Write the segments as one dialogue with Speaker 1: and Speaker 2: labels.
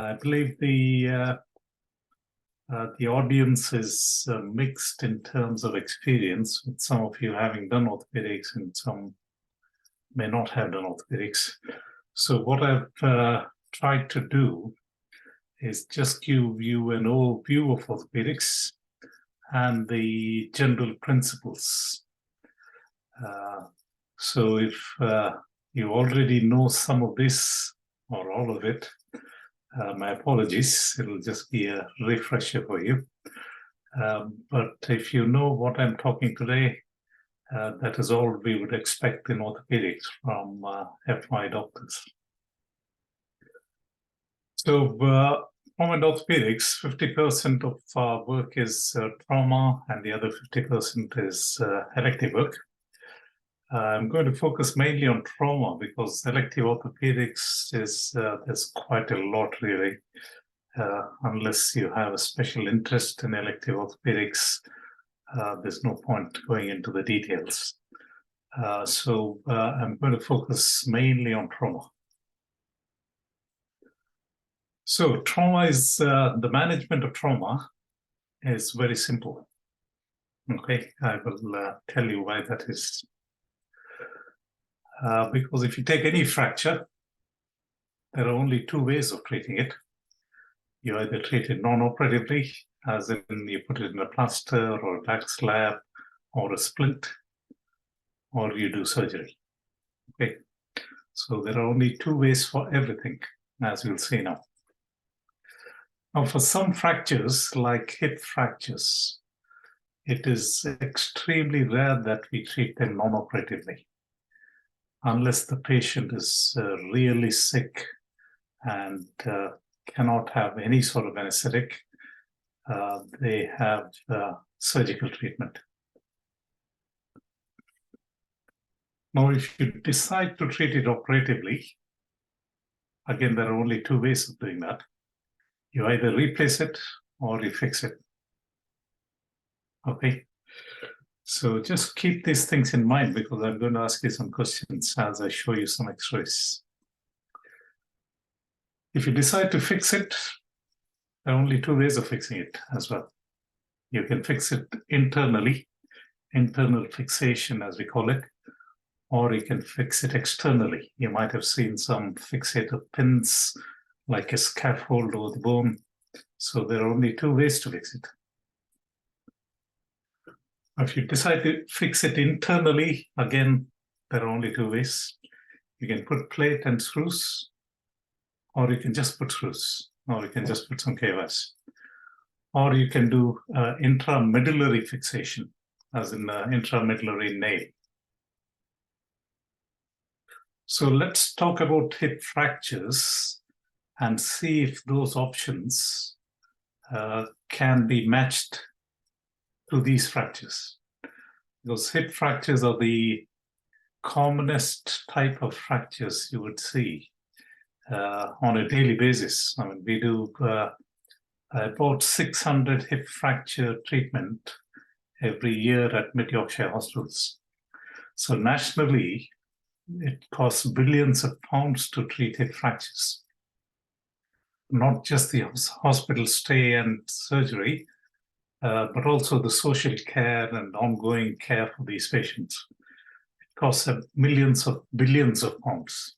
Speaker 1: I believe the audience is mixed in terms of experience, with some of you having done orthopedics and some may not have done orthopedics. So what I've tried to do is just give you an overview of orthopedics and the general principles. So if you already know some of this or all of it, my apologies, it'll just be a refresher for you. But if you know what I'm talking today, that is all we would expect in orthopedics from FY doctors. So trauma and orthopedics, 50% of our work is trauma and the other 50% is elective work. I'm going to focus mainly on trauma because elective orthopedics is there's quite a lot really. Unless you have a special interest in elective orthopedics, there's no point going into the details. So I'm going to focus mainly on trauma. So trauma is, the management of trauma is very simple. Okay, I will tell you why that is. Because if you take any fracture, there are only two ways of treating it. You either treat it non-operatively, as in you put it in a plaster or a back slab or a splint, or you do surgery. Okay, so there are only two ways for everything, as we'll see now. Now, for some fractures, like hip fractures, it is extremely rare that we treat them non-operatively, unless the patient is really sick and cannot have any sort of anesthetic. They have surgical treatment. Now, if you decide to treat it operatively, again, there are only two ways of doing that. You either replace it or you fix it. Okay. So just keep these things in mind because I'm going to ask you some questions as I show you some x-rays. If you decide to fix it, there are only two ways of fixing it as well. You can fix it internally, internal fixation as we call it, or you can fix it externally. You might have seen some fixator pins like a scaffold over the bone. So there are only two ways to fix it. If you decide to fix it internally, again, there are only two ways. You can put plate and screws, or you can just put screws, or you can just put some KOS. Or you can do intramedullary fixation, as in intramedullary nail. So let's talk about hip fractures and see if those options can be matched to these fractures. Because hip fractures are the commonest type of fractures you would see on a daily basis. I mean, we do about 600 hip fracture treatment every year at Mid Yorkshire hospitals. So nationally, it costs billions of pounds to treat hip fractures. Not just the hospital stay and surgery, but also the social care and ongoing care for these patients. It costs millions of billions of pounds.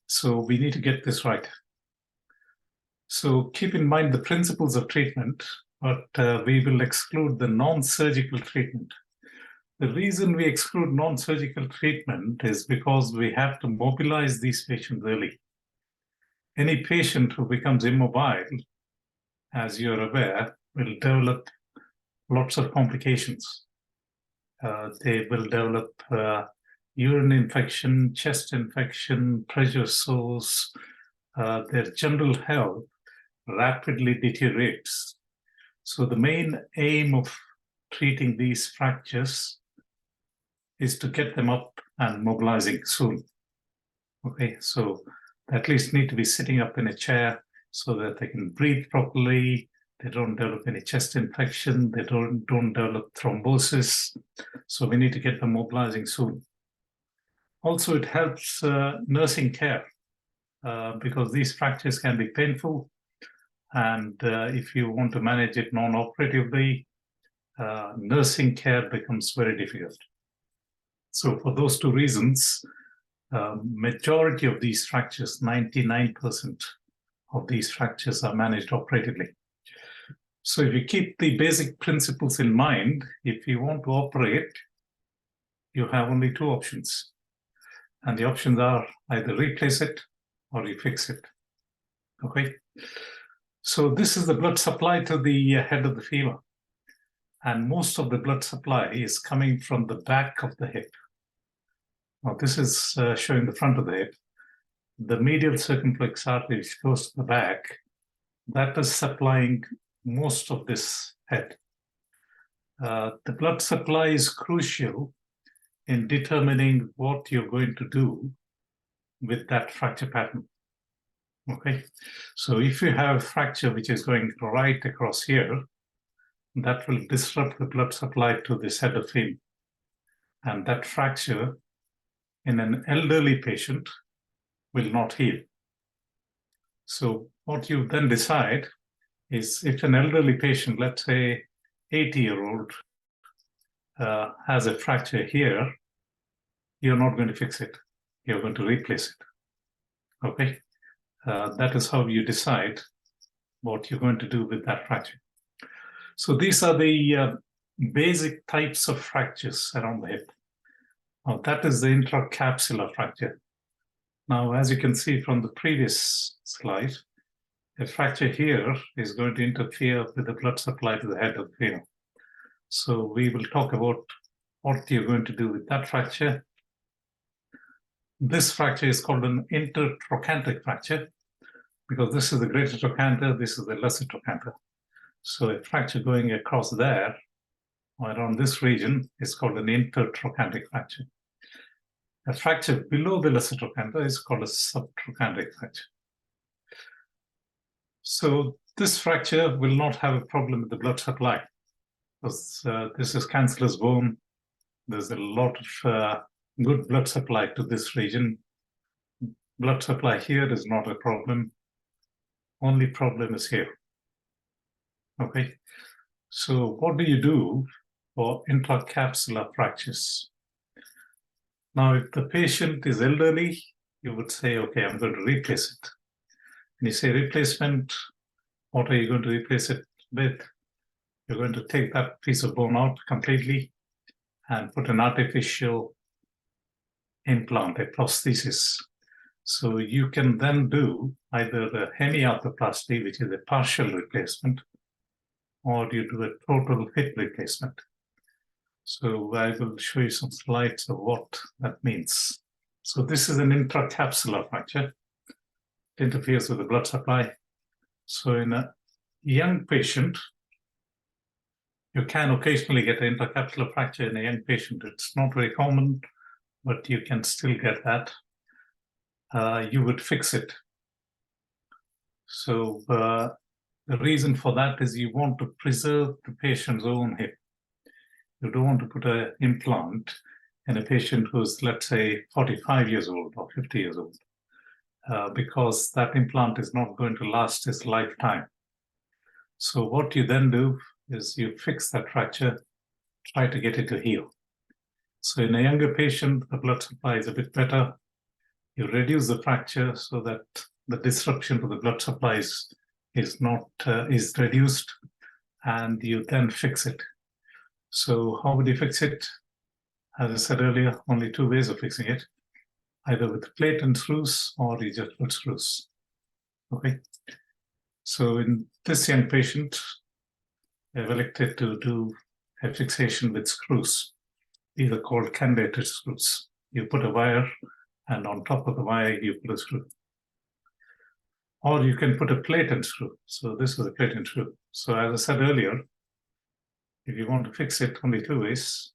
Speaker 1: So we need to get this right. So keep in mind the principles of treatment, but we will exclude the non-surgical treatment. The reason we exclude non-surgical treatment is because we have to mobilize these patients early. Any patient who becomes immobile, as you're aware, will develop lots of complications. They will develop urine infection, chest infection, pressure sores. Their general health rapidly deteriorates. So the main aim of treating these fractures is to get them up and mobilizing soon. Okay, so they at least need to be sitting up in a chair so that they can breathe properly. They don't develop any chest infection. They don't develop thrombosis. So we need to get them mobilizing soon. Also, it helps nursing care. because these fractures can be painful, and if you want to manage it non-operatively, nursing care becomes very difficult. So for those two reasons, majority of these fractures, 99% of these fractures are managed operatively. So if you keep the basic principles in mind, if you want to operate, you have only two options. And the options are either replace it or you fix it. Okay. So this is the blood supply to the head of the femur. And most of the blood supply is coming from the back of the hip. Now this is showing the front of the hip. The medial circumflex artery, which goes to the back, that is supplying most of this head. The blood supply is crucial in determining what you're going to do with that fracture pattern. Okay, so if you have a fracture which is going right across here, that will disrupt the blood supply to this head of femur. And that fracture in an elderly patient will not heal. So what you then decide is, if an elderly patient, let's say 80-year-old, has a fracture here, you're not going to fix it. You're going to replace it. Okay? That is how you decide what you're going to do with that fracture. So these are the basic types of fractures around the hip. Now that is the intracapsular fracture. Now, as you can see from the previous slide, a fracture here is going to interfere with the blood supply to the head of the femur. So we will talk about what you're going to do with that fracture. This fracture is called an intertrochanteric fracture because this is the greater trochanter, this is the lesser trochanter. So a fracture going across there or around this region is called an intertrochanteric fracture. A fracture below the lesser trochanter is called a subtrochanteric fracture. So this fracture will not have a problem with the blood supply because this is cancellous bone. There's a lot of good blood supply to this region. Blood supply here is not a problem. Only problem is here. Okay, so what do you do for intracapsular fractures? Now, if the patient is elderly, you would say, okay, I'm going to replace it. And you say replacement, what are you going to replace it with? You're going to take that piece of bone out completely and put an artificial implant, a prosthesis. So you can then do either the hemiarthroplasty, which is a partial replacement, or you do a total hip replacement. So I will show you some slides of what that means. So this is an intracapsular fracture. It interferes with the blood supply. So in a young patient, you can occasionally get an intracapsular fracture in a young patient. It's not very common, but you can still get that. You would fix it. So the reason for that is you want to preserve the patient's own hip. You don't want to put an implant in a patient who's, let's say, 45 years old or 50 years old, because that implant is not going to last his lifetime. So what you then do is you fix that fracture, try to get it to heal. So in a younger patient, the blood supply is a bit better. You reduce the fracture so that the disruption to the blood supply is reduced, and you then fix it. So how would you fix it? As I said earlier, only two ways of fixing it, either with plate and screws or you just put screws. Okay. So in this young patient, I've elected to do a fixation with screws. These are called candidated screws. You put a wire, and on top of the wire, you put a screw. Or you can put a plate and screw. So this is a plate and screw. So as I said earlier, if you want to fix it, only two ways,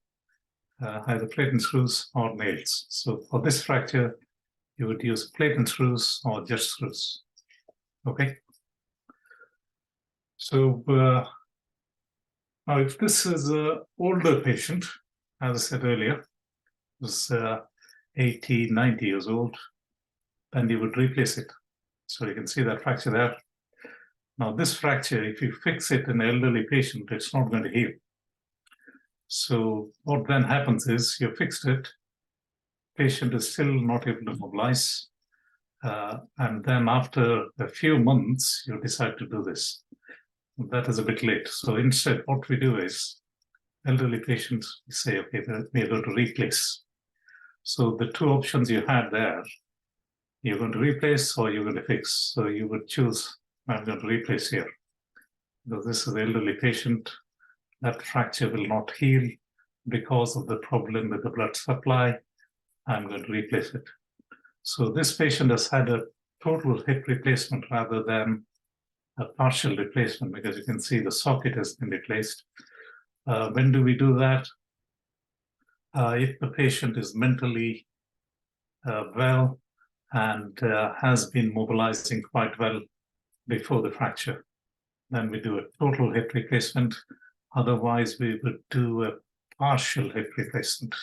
Speaker 1: either plate and screws or nails. So for this fracture, you would use plate and screws or just screws. Okay. So now if this is an older patient, as I said earlier, who's 80, 90 years old, then you would replace it. So you can see that fracture there. Now this fracture, if you fix it in an elderly patient, it's not going to heal. So what then happens is you fixed it, patient is still not able to mobilize, and then after a few months, you decide to do this. That is a bit late. So instead, what we do is, elderly patients, we say, okay, we are going to replace. So the two options you had there, you're going to replace or you're going to fix. So you would choose, I'm going to replace here. Because this is the elderly patient, that fracture will not heal because of the problem with the blood supply. I'm going to replace it. So this patient has had a total hip replacement rather than a partial replacement, because you can see the socket has been replaced. When do we do that? If the patient is mentally well and has been mobilizing quite well before the fracture, then we do a total hip replacement. Otherwise, we would do a partial hip replacement.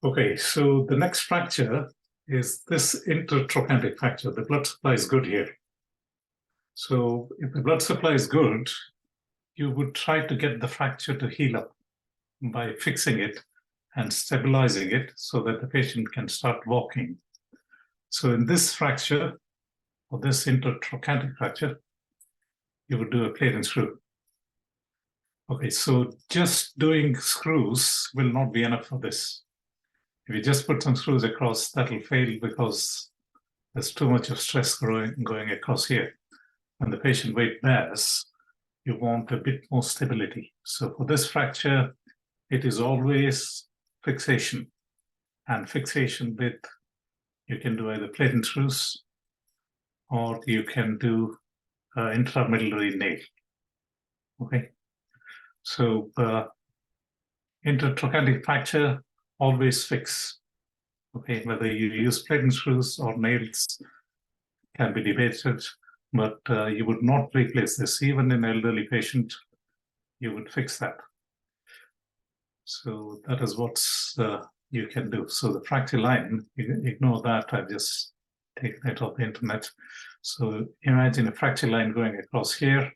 Speaker 1: Okay, so the next fracture is this intertrochanteric fracture. The blood supply is good here. So if the blood supply is good, you would try to get the fracture to heal up by fixing it and stabilizing it so that the patient can start walking. So in this fracture, or this intertrochanteric fracture, you would do a plate and screw. Okay, so just doing screws will not be enough for this. If you just put some screws across, that will fail because there's too much of stress going across here. When the patient weight bears, you want a bit more stability. So for this fracture, it is always fixation. And fixation with, you can do either plate and screws, or you can do intramedullary nail. Okay, so intertrochanteric fracture, always fix. Okay, whether you use plate and screws or nails can be debated, but you would not replace this. Even in an elderly patient, you would fix that. So that is what you can do. So the fracture line, ignore that, I've just taken it off the internet. So imagine a fracture line going across here.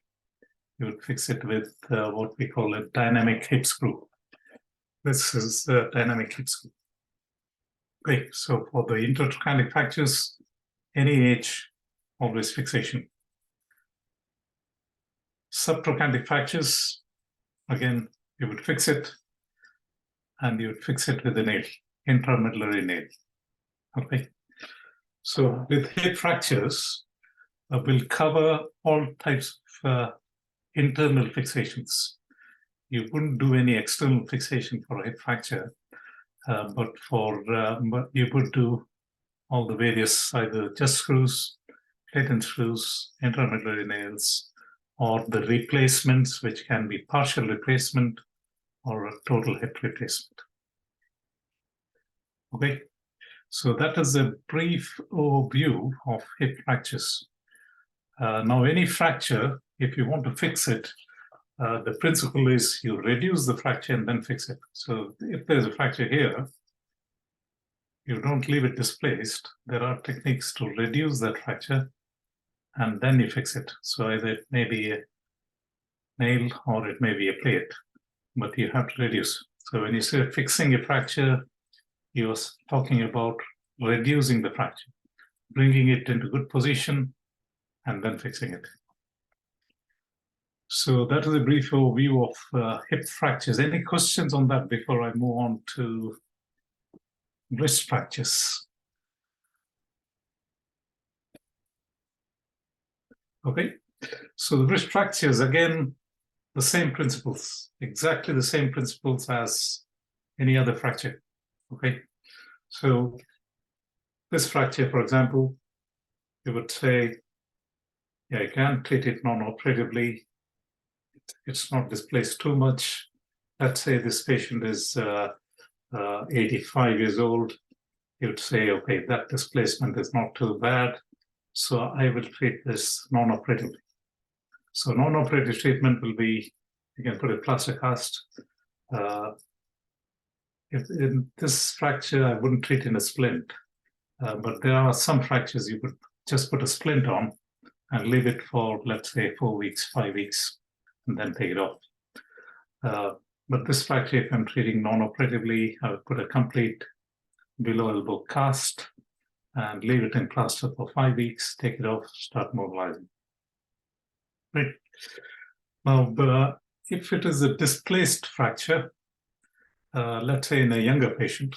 Speaker 1: You would fix it with what we call a dynamic hip screw. This is a dynamic hip screw. Okay, so for the intertrochanteric fractures, any age, always fixation. Subtrochanteric fractures, again, you would fix it, and you would fix it with a nail, intramedullary nail. Okay, so with hip fractures, we'll cover all types of internal fixations. You wouldn't do any external fixation for a hip fracture, but you would do all the various, either just screws, plate and screws, intramedullary nails, or the replacements, which can be partial replacement or a total hip replacement. Okay, so that is a brief overview of hip fractures. Now, any fracture, if you want to fix it, the principle is you reduce the fracture and then fix it. So if there's a fracture here, you don't leave it displaced. There are techniques to reduce that fracture and then you fix it. So either it may be a nail or it may be a plate, but you have to reduce. So when you say fixing a fracture, you're talking about reducing the fracture, bringing it into good position and then fixing it. So that is a brief overview of hip fractures. Any questions on that before I move on to wrist fractures? Okay, so the wrist fractures, again, the same principles, exactly the same principles as any other fracture. Okay, so this fracture, for example, you would say, yeah, you can treat it non-operatively. It's not displaced too much. Let's say this patient is 85 years old. You'd say, okay, that displacement is not too bad, so I will treat this non-operatively. So non-operative treatment will be, you can put a plaster cast. If in this fracture, I wouldn't treat in a splint. But there are some fractures you could just put a splint on and leave it for, let's say, 4 weeks, 5 weeks, and then take it off. But this fracture, if I'm treating non-operatively, I would put a complete below elbow cast and leave it in plaster for 5 weeks, take it off, start mobilizing. Right. Now, if it is a displaced fracture, let's say in a younger patient,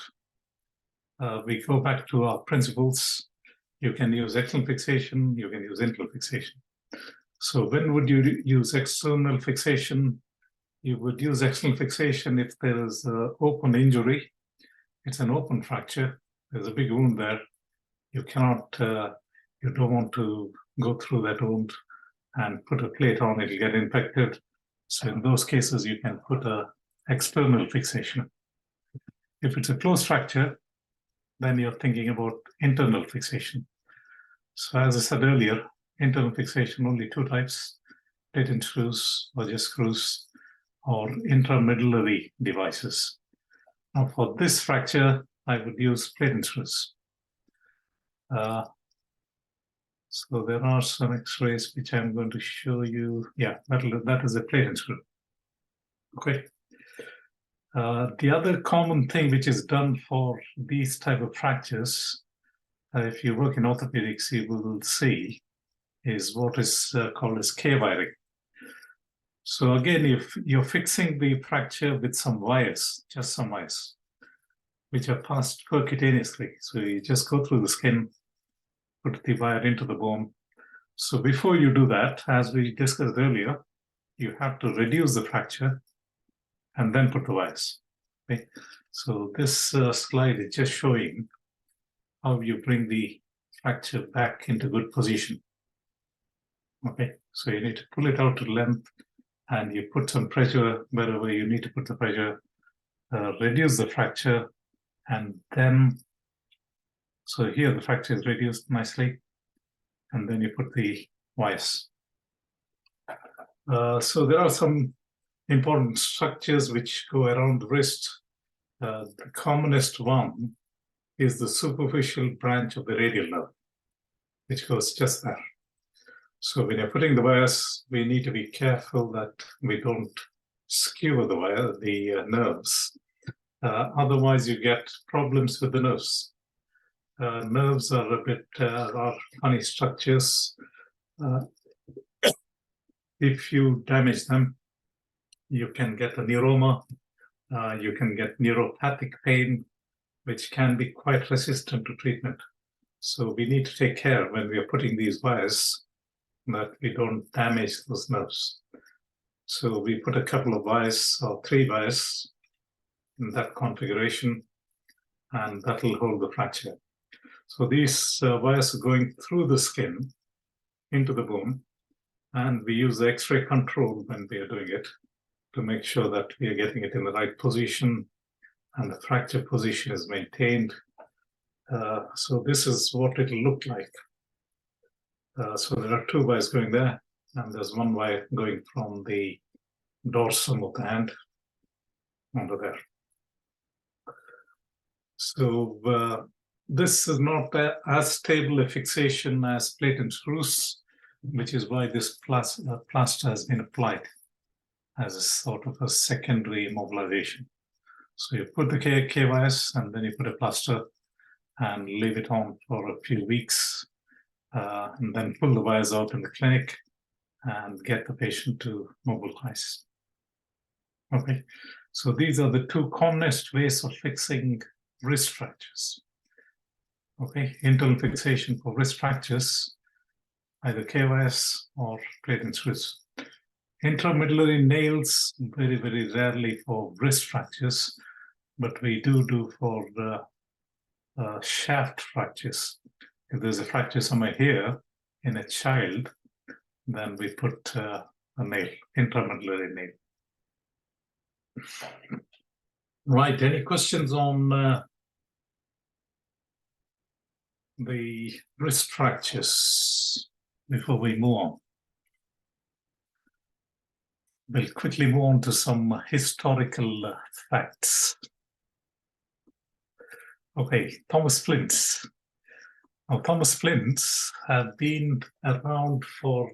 Speaker 1: we go back to our principles. You can use external fixation, you can use internal fixation. So when would you use external fixation? You would use external fixation if there is an open injury. It's an open fracture. There's a big wound there. You cannot, you don't want to go through that wound and put a plate on, it'll get infected. So in those cases, you can put an external fixation. If it's a closed fracture, then you're thinking about internal fixation. So as I said earlier, internal fixation, only 2 types, plate and screws or just screws, or intramedullary devices. Now for this fracture, I would use plate and screws. So there are some x-rays which I'm going to show you. Yeah, that is a plate and screw. Okay. The other common thing which is done for these type of fractures, if you work in orthopedics, you will see, is what is called as K-wiring. So again, if you're fixing the fracture with some wires, just some wires, which are passed percutaneously. So you just go through the skin, put the wire into the bone. So before you do that, as we discussed earlier, you have to reduce the fracture and then put the wires. Okay? So this slide is just showing how you bring the fracture back into good position. Okay, so you need to pull it out to length and you put some pressure wherever you need to put the pressure, reduce the fracture, and then, so here the fracture is reduced nicely, and then you put the wires. So there are some important structures which go around the wrist. The commonest one is the superficial branch of the radial nerve, which goes just there. So when you're putting the wires, we need to be careful that we don't skewer the nerves. Otherwise, you get problems with the nerves. Nerves are a bit are funny structures. If you damage them, you can get a neuroma. You can get neuropathic pain, which can be quite resistant to treatment. So we need to take care when we are putting these wires that we don't damage those nerves. So we put a couple of wires or 3 wires in that configuration, and that will hold the fracture. So these wires are going through the skin into the bone, and we use the X-ray control when we are doing it to make sure that we are getting it in the right position and the fracture position is maintained. So this is what it will look like. So there are 2 wires going there, and there's 1 wire going from the dorsum of the hand onto there. So this is not as stable a fixation as plate and screws, which is why this plaster has been applied as a sort of a secondary mobilization. So you put the K wires and then you put a plaster and leave it on for a few weeks, and then pull the wires out in the clinic and get the patient to mobilize. Okay, so these are the 2 commonest ways of fixing wrist fractures. Okay, internal fixation for wrist fractures, either K-wires or plate and screws. Intramedullary nails, very, very rarely for wrist fractures, but we do for shaft fractures. If there's a fracture somewhere here in a child, then we put a nail, intramedullary nail. Right, any questions on the wrist fractures before we move on? We'll quickly move on to some historical facts. Okay, Thomas Flint's. Now, Thomas splints have been around for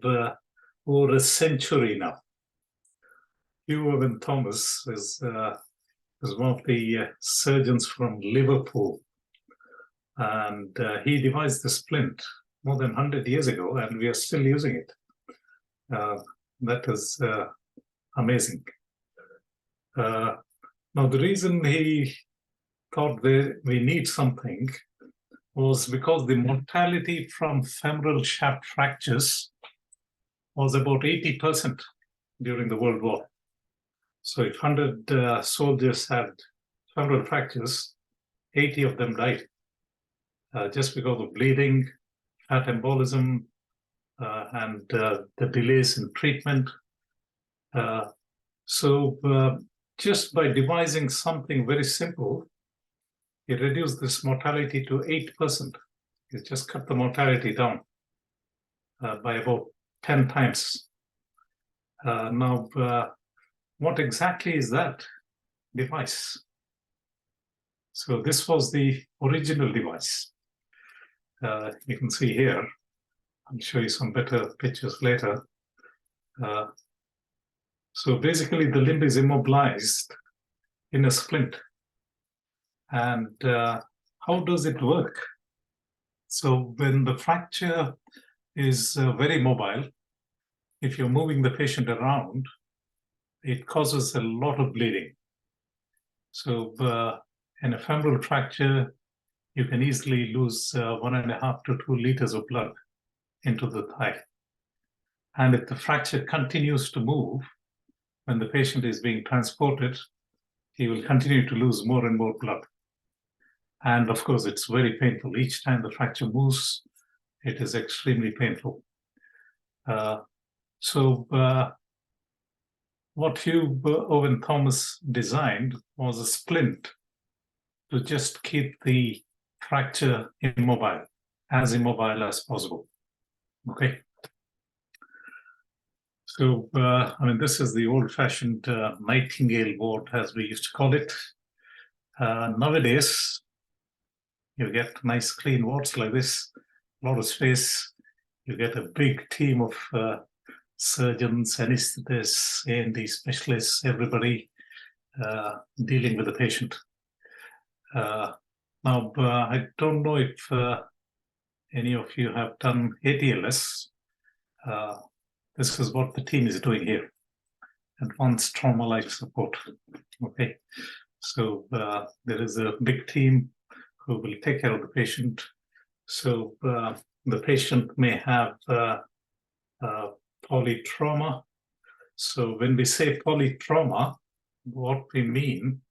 Speaker 1: over a century now. Hugh Owen Thomas is one of the surgeons from Liverpool, and he devised the splint more than 100 years ago, and we are still using it. That is amazing. Now, the reason he thought we need something was because the mortality from femoral shaft fractures was about 80% during the World War. So if 100 soldiers had femoral fractures, 80 of them died just because of bleeding, fat embolism, and the delays in treatment. So just by devising something very simple, he reduced this mortality to 8%. He just cut the mortality down by about 10 times. Now, what exactly is that device? So this was the original device. You can see here. I'll show you some better pictures later. So basically, the limb is immobilized in a splint. And how does it work? So when the fracture is very mobile, if you're moving the patient around, it causes a lot of bleeding. So in a femoral fracture, you can easily lose 1.5 to 2 liters of blood into the thigh. And if the fracture continues to move, when the patient is being transported, he will continue to lose more and more blood. And of course, it's very painful. Each time the fracture moves, it is extremely painful. What Hugh Owen Thomas designed was a splint to just keep the fracture immobile as possible. Okay. So, this is the old-fashioned Nightingale board, as we used to call it. Nowadays, you get nice clean wards like this, a lot of space. You get a big team of surgeons, anesthetists, A&D specialists, everybody dealing with the patient. Now, I don't know if any of you have done ATLS. This is what the team is doing here. Advanced Trauma Life Support. Okay, so there is a big team who will take care of the patient. So the patient may have polytrauma. So when we say polytrauma, what we mean,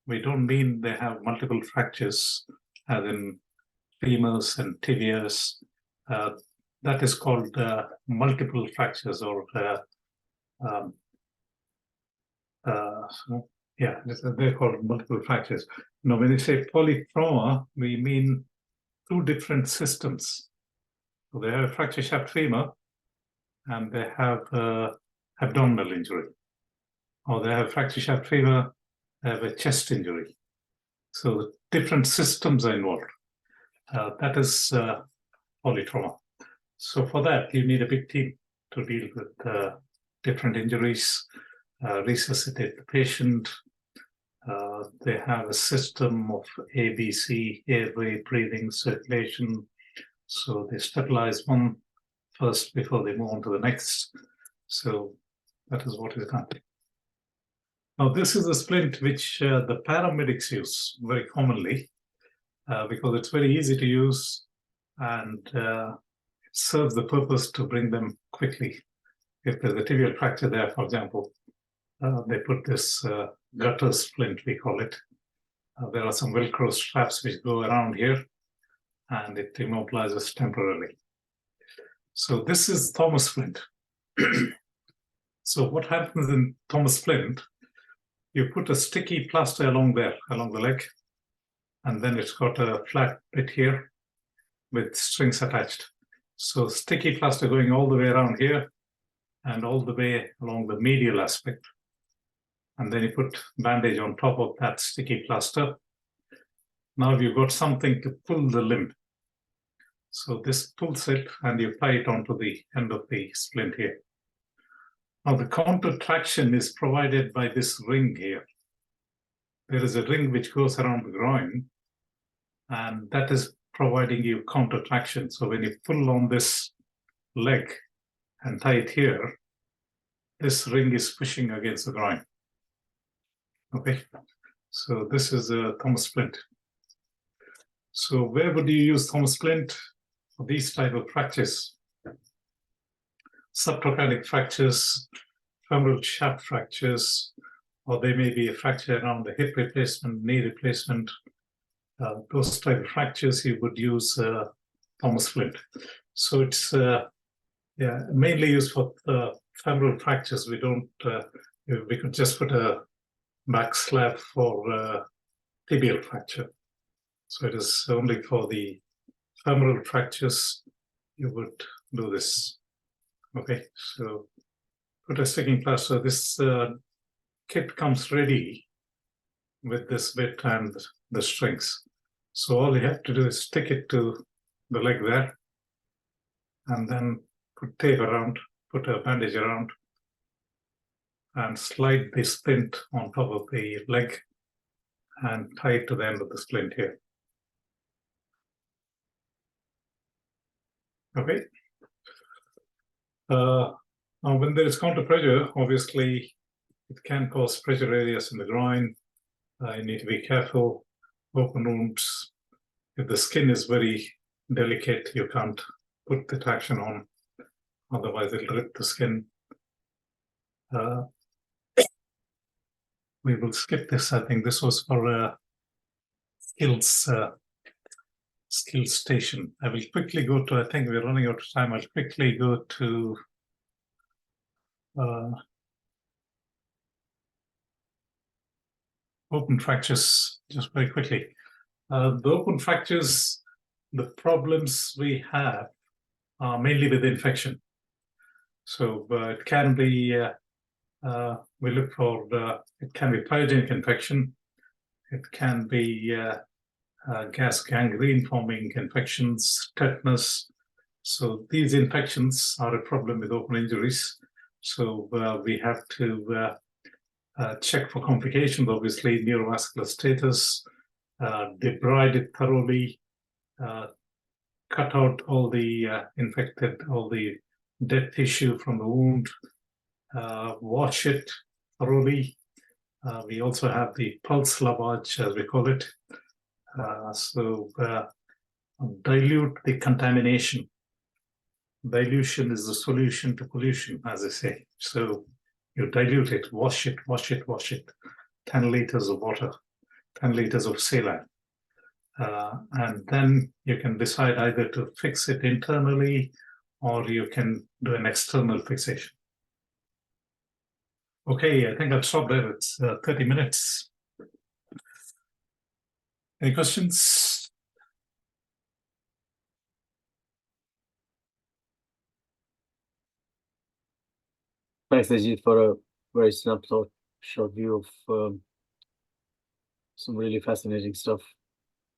Speaker 1: we don't mean they have multiple fractures, as in femurs and tibias. That is called multiple fractures, or they're called multiple fractures. Now, when you say polytrauma, we mean two different systems. So they have a fracture shaft femur, and they have abdominal injury. Or they have fracture shaft femur, they have a chest injury. So different systems are involved. That is polytrauma. So for that, you need a big team to deal with different injuries, resuscitate the patient. They have a system of ABC, airway, breathing, circulation. So they stabilize one first before they move on to the next. So that is what is done. Now, this is a splint which the paramedics use very commonly because it's very easy to use, and it serves the purpose to bring them quickly. If there's a tibial fracture there, for example, they put this gutter splint, we call it. There are some Velcro straps which go around here, and it immobilizes temporarily. So this is Thomas splint. So what happens in Thomas splint, you put a sticky plaster along there, along the leg, and then it's got a flat bit here with strings attached. So sticky plaster going all the way around here and all the way along the medial aspect. And then you put bandage on top of that sticky plaster. Now you've got something to pull the limb. So this pulls it and you tie it onto the end of the splint here. Now the counter traction is provided by this ring here. There is a ring which goes around the groin, and that is providing you counter traction. So when you pull on this leg and tie it here, this ring is pushing against the groin. Okay, so this is a Thomas splint. So where would you use Thomas splint for these type of fractures? Subtraumatic fractures, femoral shaft fractures, or there may be a fracture around the hip replacement, knee replacement. Those type of fractures you would use Thomas splint. So it's mainly used for femoral fractures. We don't. We could just put a back slab for tibial fracture. So it is only for the femoral fractures you would do this. Okay, so put a sticking plaster. This kit comes ready with this bit and the strings. So all you have to do is stick it to the leg there, and then put tape around, put a bandage around, and slide the splint on top of the leg and tie it to the end of the splint here. Okay. Now, when there is counter pressure, obviously it can cause pressure areas in the groin. You need to be careful. Open wounds. If the skin is very delicate, you can't put the traction on, otherwise it'll rip the skin. We will skip this. I think this was for skills station. I will quickly go to, I think we're running out of time. I'll quickly go to open fractures just very quickly. The open fractures, the problems we have are mainly with infection. So it can be, we look for, it can be pyogenic infection. It can be gas gangrene forming infections, tetanus. So these infections are a problem with open injuries. So we have to check for complications, obviously neurovascular status, debride it thoroughly, cut out all the infected, all the dead tissue from the wound, wash it thoroughly. We also have the pulse lavage, as we call it. So dilute the contamination. Dilution is the solution to pollution, as I say. So you dilute it, wash it, wash it, wash it. 10 liters of water, 10 liters of saline. And then you can decide either to fix it internally or you can do an external fixation. Okay, I think I'll stop there. It's 30 minutes. Any questions?
Speaker 2: Thanks, Ajit, for a very snapshot short view of some really fascinating stuff.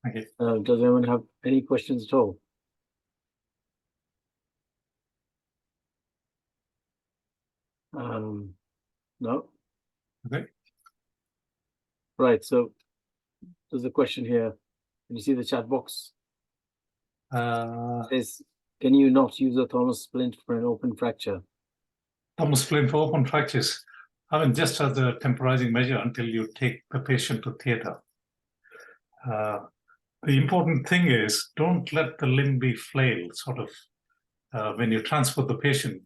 Speaker 1: Okay.
Speaker 2: Does anyone have any questions at all? No?
Speaker 1: Okay.
Speaker 2: Right, so there's a question here. Can you see the chat box? It says, can you not use a Thomas splint for an open fracture?
Speaker 1: Thomas splint for open fractures. I mean, just as a temporizing measure until you take the patient to theatre. The important thing is don't let the limb be flailed, sort of, when you transport the patient.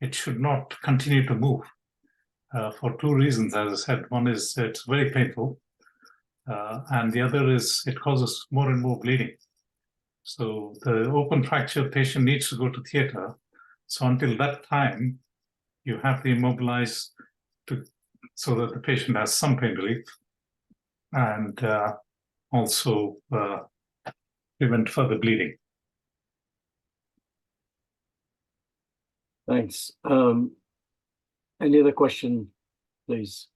Speaker 1: It should not continue to move for two reasons, as I said. One is it's very painful, and the other is it causes more and more bleeding. So the open fracture patient needs to go to theatre. So until that time, you have to immobilize so that the patient has some pain relief and also prevent further bleeding.
Speaker 2: Thanks. Any other question, please?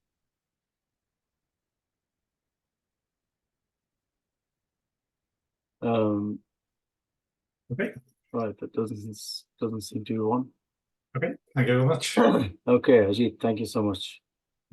Speaker 1: Okay.
Speaker 2: Right, that doesn't seem to be one.
Speaker 1: Okay. Thank you very much.
Speaker 2: Okay, Ajit, thank you so much.